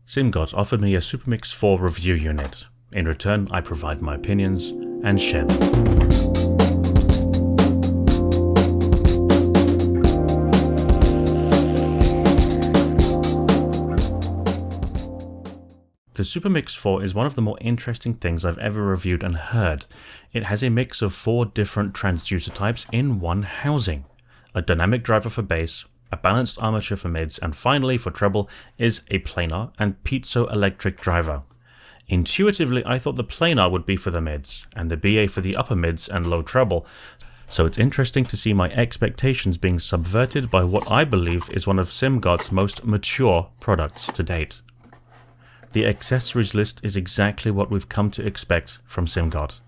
Simgot offered me a SuperMix 4 review unit. In return, I provide my opinions and share them. The SuperMix 4 is one of the more interesting things I've ever reviewed and heard. It has a mix of 4 different transducer types in one housing. A dynamic driver for bass, a balanced armature for mids, and finally for treble is a planar and piezoelectric driver. Intuitively, I thought the planar would be for the mids, and the BA for the upper mids and low treble, so it's interesting to see my expectations being subverted by what I believe is one of Simgot's most mature products to date. The accessories list is exactly what we've come to expect from Simgot.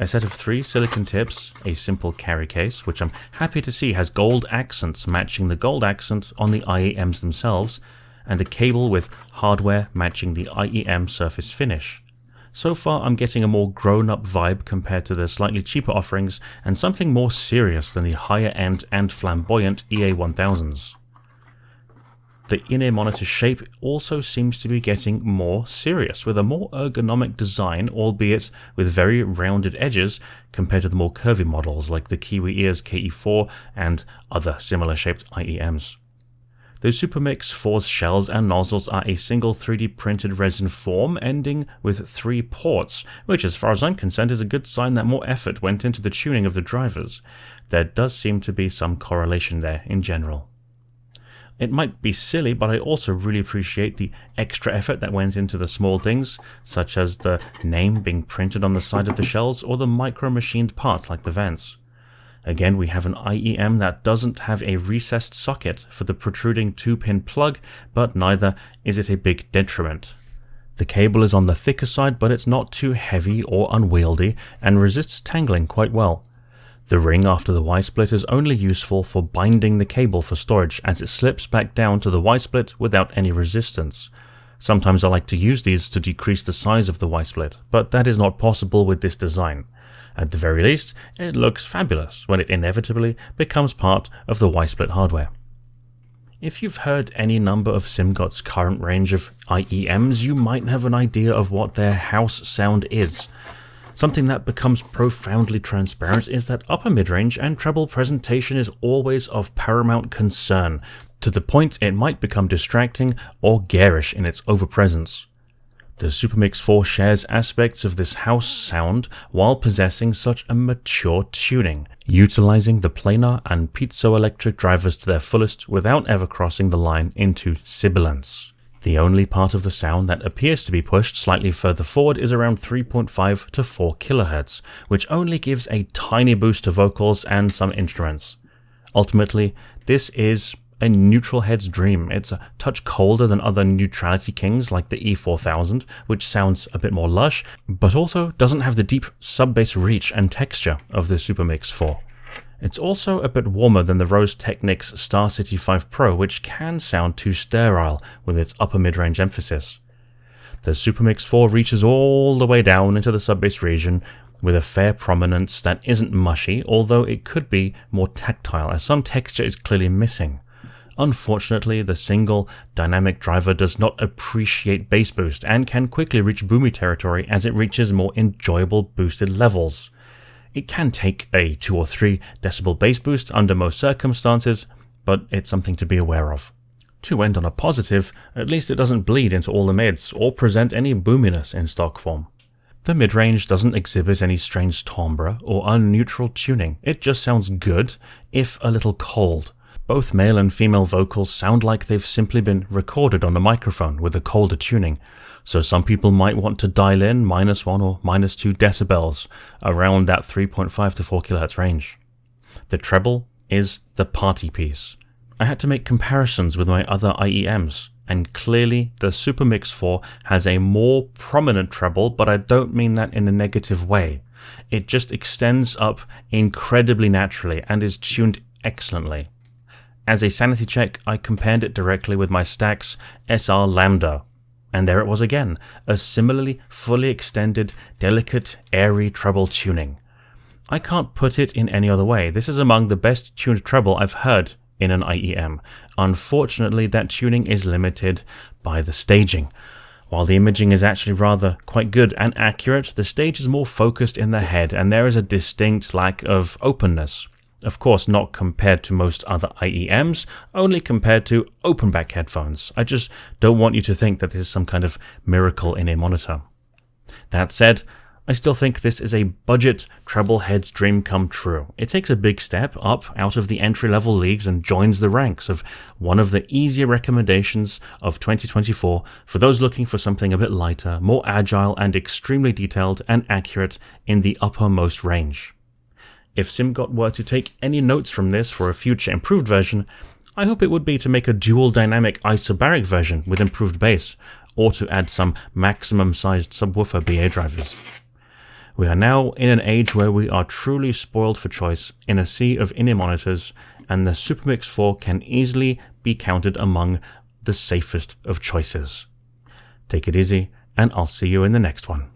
A set of 3 silicon tips, a simple carry case, which I'm happy to see has gold accents matching the gold accent on the IEMs themselves, and a cable with hardware matching the IEM surface finish. So far I'm getting a more grown-up vibe compared to the slightly cheaper offerings, and something more serious than the higher-end and flamboyant EA1000s. The in-ear monitor shape also seems to be getting more serious, with a more ergonomic design, albeit with very rounded edges compared to the more curvy models like the Kiwi Ears KE4 and other similar shaped IEMs. The SuperMix 4's shells and nozzles are a single 3D printed resin form ending with 3 ports, which as far as I'm concerned is a good sign that more effort went into the tuning of the drivers. There does seem to be some correlation there in general. It might be silly, but I also really appreciate the extra effort that went into the small things, such as the name being printed on the side of the shells or the micro-machined parts like the vents. Again, we have an IEM that doesn't have a recessed socket for the protruding 2-pin plug, but neither is it a big detriment. The cable is on the thicker side, but it's not too heavy or unwieldy and resists tangling quite well. The ring after the Y-split is only useful for binding the cable for storage, as it slips back down to the Y-split without any resistance. Sometimes I like to use these to decrease the size of the Y-split, but that is not possible with this design. At the very least, it looks fabulous when it inevitably becomes part of the Y-split hardware. If you've heard any number of Simgot's current range of IEMs, you might have an idea of what their house sound is. Something that becomes profoundly transparent is that upper mid-range and treble presentation is always of paramount concern, to the point it might become distracting or garish in its overpresence. The SuperMix 4 shares aspects of this house sound while possessing such a mature tuning, utilizing the planar and piezoelectric drivers to their fullest without ever crossing the line into sibilance. The only part of the sound that appears to be pushed slightly further forward is around 3.5 to 4 kHz, which only gives a tiny boost to vocals and some instruments. Ultimately, this is a neutral head's dream. It's a touch colder than other neutrality kings like the E4000, which sounds a bit more lush, but also doesn't have the deep sub-bass reach and texture of the SuperMix 4. It's also a bit warmer than the Rose Technics Star City 5 Pro, which can sound too sterile with its upper mid-range emphasis. The SuperMix 4 reaches all the way down into the sub-bass region with a fair prominence that isn't mushy, although it could be more tactile, as some texture is clearly missing. Unfortunately, the single dynamic driver does not appreciate bass boost and can quickly reach boomy territory as it reaches more enjoyable boosted levels. It can take a 2 or 3 decibel bass boost under most circumstances, but it's something to be aware of. To end on a positive, at least it doesn't bleed into all the mids or present any boominess in stock form. The mid-range doesn't exhibit any strange timbre or unneutral tuning. It just sounds good, if a little cold. Both male and female vocals sound like they've simply been recorded on a microphone with a colder tuning, so some people might want to dial in -1 or -2 decibels around that 3.5 to 4 kHz range. The treble is the party piece. I had to make comparisons with my other IEMs, and clearly the SuperMix 4 has a more prominent treble, but I don't mean that in a negative way. It just extends up incredibly naturally and is tuned excellently. As a sanity check, I compared it directly with my Stax SR Lambda, and there it was again, a similarly fully extended, delicate, airy treble tuning. I can't put it in any other way. This is among the best tuned treble I've heard in an IEM. Unfortunately, that tuning is limited by the staging. While the imaging is actually rather quite good and accurate, the stage is more focused in the head and there is a distinct lack of openness. Of course, not compared to most other IEMs, only compared to open back headphones. I just don't want you to think that this is some kind of miracle in a monitor. That said, I still think this is a budget treble head's dream come true. It takes a big step up out of the entry-level leagues and joins the ranks of one of the easier recommendations of 2024 for those looking for something a bit lighter, more agile, and extremely detailed and accurate in the uppermost range. If Simgot were to take any notes from this for a future improved version, I hope it would be to make a dual dynamic isobaric version with improved bass, or to add some maximum sized subwoofer BA drivers. We are now in an age where we are truly spoiled for choice in a sea of in-ear monitors, and the SuperMix 4 can easily be counted among the safest of choices. Take it easy, and I'll see you in the next one.